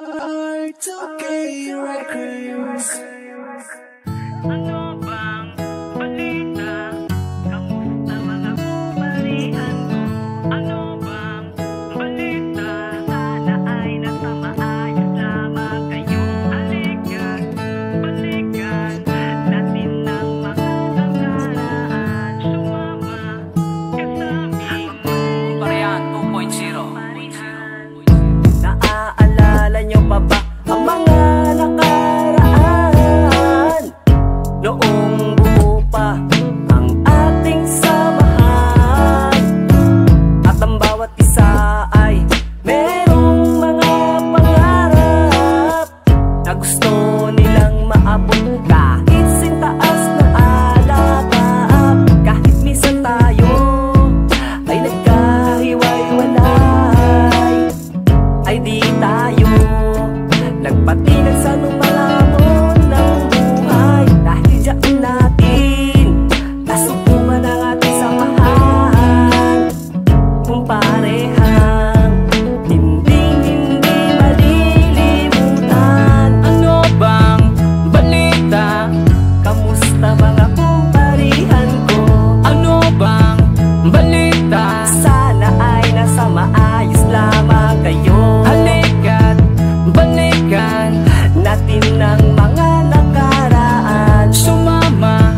R2K Records. Ano bang balita? Kamusta mga kumarihan ko? Ano bang balita? Sana ay nasa maayos lamang kayo. Halika't balikan natin ang mga nakaraan. Sumama ka sa amin. Parehan 2.0. Naaalala nyo pa ba ang mga nakaraan? Noong buo pa ang ating samahan, at ang bawat isa ay merong mga pangarap na gusto nilang maabot kahit sintaas ng alabab. Kahit minsan tayo ay nagkahiwa-hiwalay, ay di tayo nagpatinag sa lumalamon ng buhay. Dahil diyan natin nasubukan ang ating samahan, kung parehang hindi malilimutan. Ano bang balita? Kamusta mga kumparihan ko? Ano bang balita? Sana ay nasa maayos lamang kayo. Halika't balikan Natin ang mga nakaraan, sumama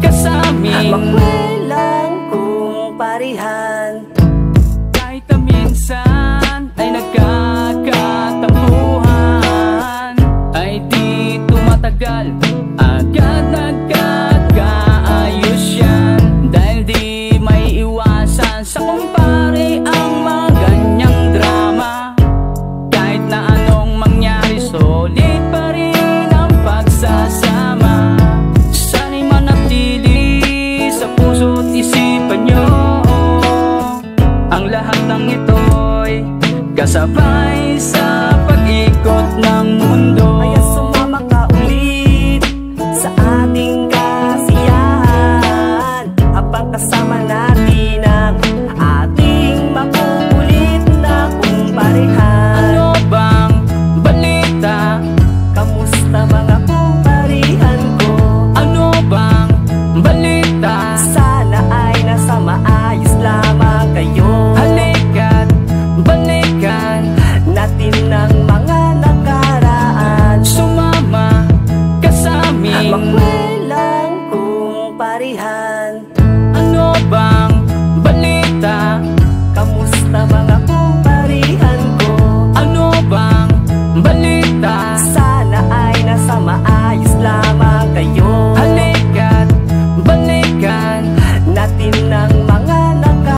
ka sa amin. makwelang kumparihan. Kahit na minsan ay nagkakatampuhan, ay di tumatagal, agad nagkakaayos yan. Dahil di may iwasan sa kumpare ang mga ganyang drama. Kahit na anong mangyari, solid pa rin ang pagsasama. Sana'y manatili sa puso't isipan nyo. Ang lahat ng ito'y kasabay